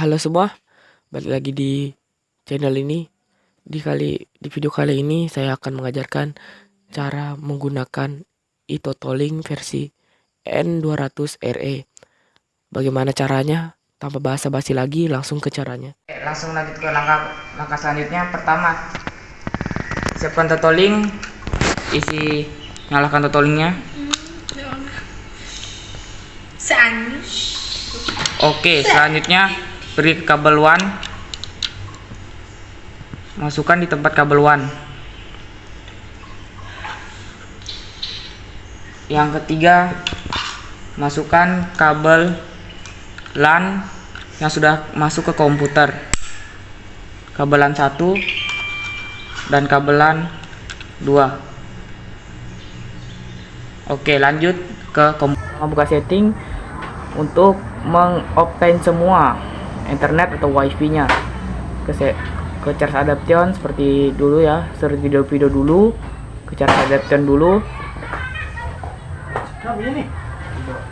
Halo semua, balik lagi di channel ini. Di video kali ini saya akan mengajarkan cara menggunakan e-totaling versi N200RE. Bagaimana caranya? Tanpa basa-basi lagi, langsung ke caranya. Langsung lanjut ke langkah selanjutnya. Pertama, siapkan totaling, nyalakan totalingnya. Oke, selanjutnya beri ke kabel WAN, masukkan di tempat kabel WAN. Yang ketiga, masukkan kabel LAN yang sudah masuk ke komputer, kabel LAN 1 dan kabel LAN 2. Oke, lanjut ke buka setting untuk mengobtain semua internet atau wifi nya ke charge adaptation seperti dulu ya, seperti video-video dulu, ke charge adaptation dulu,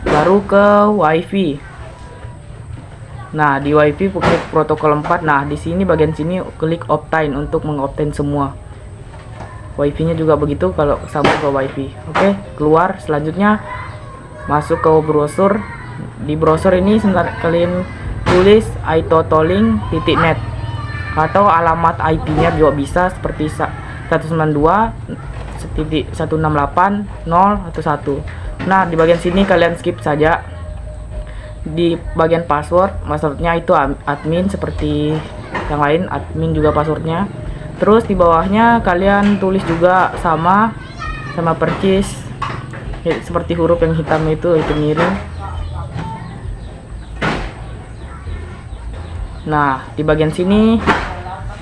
baru ke wifi. Nah, di wifi klik protokol 4. Nah, di sini bagian sini klik obtain untuk mengobtain semua. Wifi nya juga begitu kalau sama ke wifi. Oke, keluar. Selanjutnya masuk ke browser. Di browser ini sebentar kalian tulis itotaling.net atau alamat IP-nya juga bisa seperti 192.168.0 Nah, di bagian sini kalian skip saja. Di bagian passwordnya itu admin seperti yang lain, admin juga passwordnya. Terus di bawahnya kalian tulis juga sama percis seperti huruf yang hitam itu miring. Nah, di bagian sini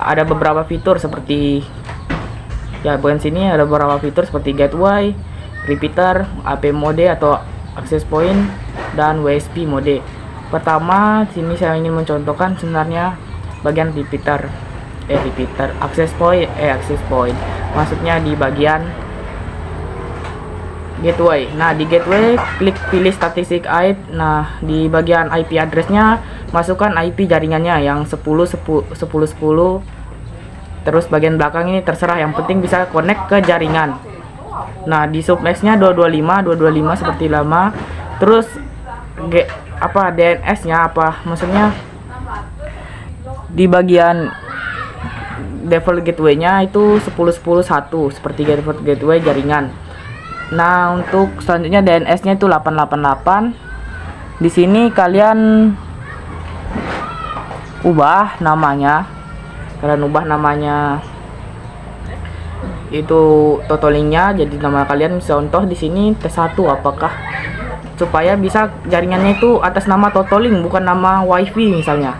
ada beberapa fitur seperti gateway, repeater, AP mode atau access point, dan WSP mode. Pertama, sini saya ingin mencontohkan sebenarnya bagian access point. Maksudnya di bagian gateway. Nah, di gateway klik pilih statistik IP. Nah, di bagian IP addressnya masukkan IP jaringannya yang 10.10.10. Terus bagian belakang ini terserah, yang penting bisa connect ke jaringan. Nah, di subnexnya 225 seperti lama. Terus DNS-nya maksudnya di bagian default gateway-nya itu 10.10.1 seperti default gateway jaringan. Nah, untuk selanjutnya DNS-nya itu 888. Di sini kalian ubah namanya. Itu totalingnya jadi nama kalian. Contoh di sini T1 apakah, supaya bisa jaringannya itu atas nama totaling bukan nama wifi misalnya.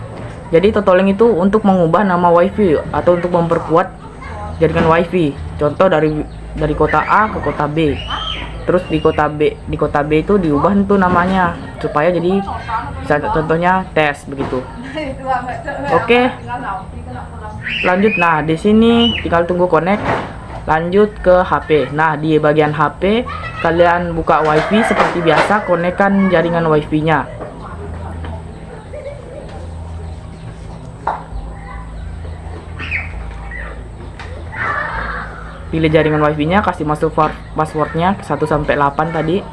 Jadi totaling itu untuk mengubah nama wifi atau untuk memperkuat jaringan wifi. Contoh dari kota A ke kota B. Terus di kota B itu diubah itu namanya supaya jadi contohnya tes begitu. Oke. Lanjut. Nah, di sini tinggal tunggu connect. Lanjut ke HP. Nah, di bagian HP kalian buka wifi seperti biasa, konekkan jaringan wifi-nya. Pilih jaringan wifi-nya, kasih masuk passwordnya 1-8 tadi.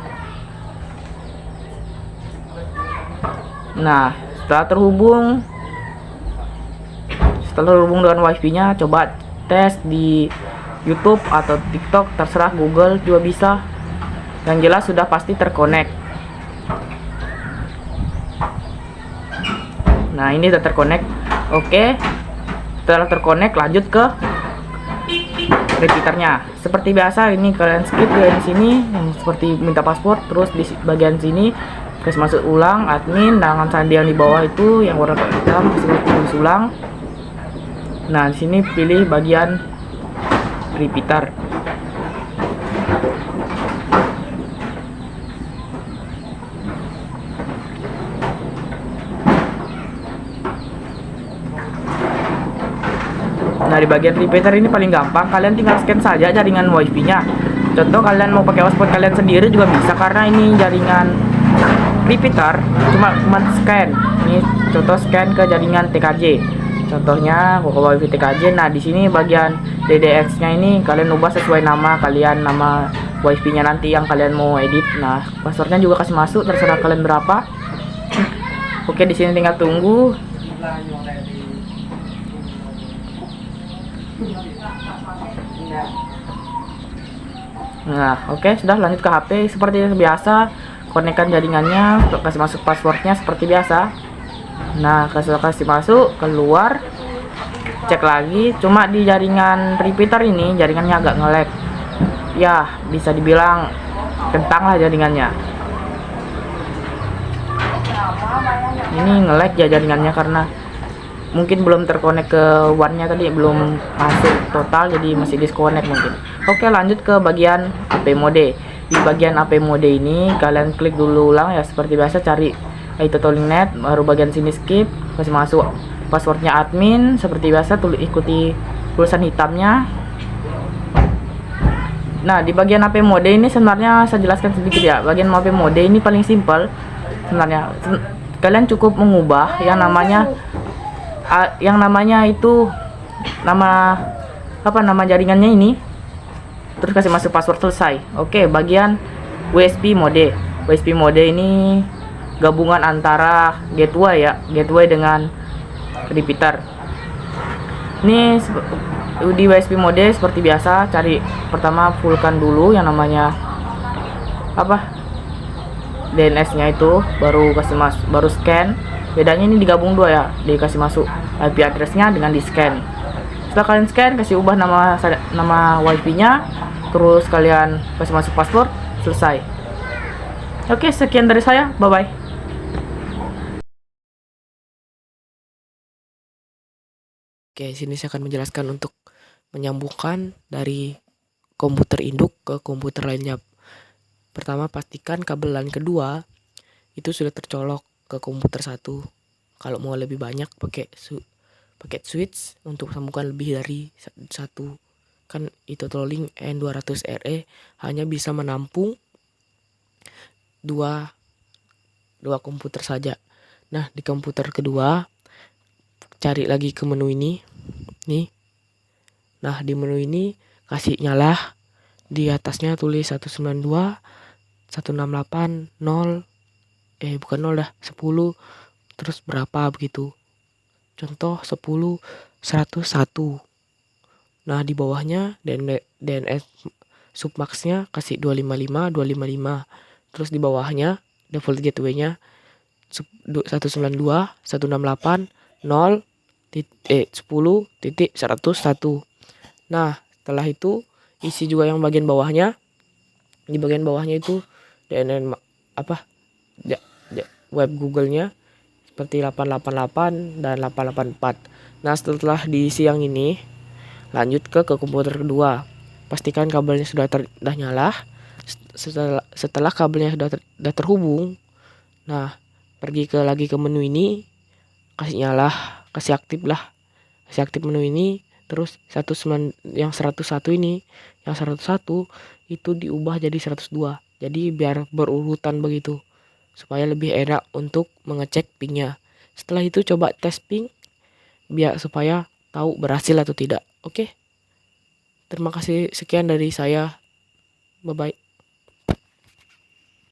Nah, setelah terhubung dengan wifi-nya, coba tes di YouTube atau TikTok, terserah, Google juga bisa. Yang jelas sudah pasti terkonek. Nah, ini sudah terkonek. Oke. Setelah terkonek, lanjut ke repeaternya. Seperti biasa, ini kalian skip di sini yang seperti minta password. Terus di bagian sini kasih masuk ulang admin dengan sandi yang di bawah itu yang warna hitam, kasih ulang. Nah, di sini pilih bagian repeater. Nah, di bagian repeater ini paling gampang, kalian tinggal scan saja jaringan wifi-nya. Contoh kalian mau pakai hotspot kalian sendiri juga bisa, karena ini jaringan repeater cuma scan. Ini ini contoh scan ke jaringan TKJ. Contohnya WiFi TKJ. Nah, di sini bagian DDX-nya ini kalian ubah sesuai nama kalian, nama WiFi-nya nanti yang kalian mau edit. Nah, passwordnya juga kasih masuk terserah kalian berapa. Oke, di sini tinggal tunggu. Nah, oke, sudah lanjut ke HP seperti biasa. Konekkan jaringannya, kasih masuk passwordnya seperti biasa. Nah, kasih masuk, keluar, cek lagi. Cuma di jaringan repeater ini jaringannya agak nge-lag. Ya, bisa dibilang kentang lah jaringannya. Ini nge-lag ya jaringannya karena mungkin belum terkonek ke WAN-nya tadi, belum masuk total, jadi masih disconnect mungkin. Oke, lanjut ke bagian AP mode. Di bagian AP mode ini kalian klik dulu ulang ya seperti biasa, cari iTotalink Net, baru bagian sini skip, kasih masuk passwordnya admin seperti biasa, ikuti tulisan hitamnya. Nah, di bagian AP mode ini sebenarnya saya jelaskan sedikit ya. Bagian AP mode ini paling simpel sebenarnya. Kalian cukup mengubah yang namanya itu nama jaringannya ini, terus kasih masuk password, selesai. Oke, bagian WSP mode. WSP mode ini gabungan antara gateway dengan repeater. Ini di WSP mode seperti biasa, cari pertama fullkan dulu yang namanya DNS-nya itu, baru baru scan. Bedanya ini digabung dua ya, dikasih masuk IP address-nya dengan di scan. Setelah kalian scan, kasih ubah nama WiFi-nya, terus kalian kasih masuk password, selesai. Oke, sekian dari saya, bye bye. Oke, sini saya akan menjelaskan untuk menyambungkan dari komputer induk ke komputer lainnya. Pertama, pastikan kabel LAN kedua itu sudah tercolok ke komputer satu. Kalau mau lebih banyak pakai switch untuk sambungan lebih dari satu. Kan iTotalink N200RE hanya bisa menampung dua komputer saja. Nah, di komputer kedua cari lagi ke menu ini nih. Nah, di menu ini kasih nyala, di atasnya tulis 192.168.0 bukan 0 dah, 10 terus berapa begitu. Contoh 10.101. Nah, di bawahnya DNS submaxnya kasih 255. Terus di bawahnya default gateway-nya 192.168.0.10.101. Nah, setelah itu isi juga yang bagian bawahnya. Di bagian bawahnya itu DNS web Google-nya seperti 888 dan 884. Nah, setelah diisi yang ini, lanjut ke komputer kedua. Pastikan kabelnya sudah nyala. Setelah kabelnya sudah terhubung, nah, pergi lagi ke menu ini, kasih nyala, kasih aktif menu ini. Terus 101 ini, yang 101 itu diubah jadi 102. Jadi biar berurutan begitu, supaya lebih enak untuk mengecek pingnya. Setelah itu coba tes ping biar supaya tahu berhasil atau tidak. Oke. Terima kasih, sekian dari saya. Bye bye.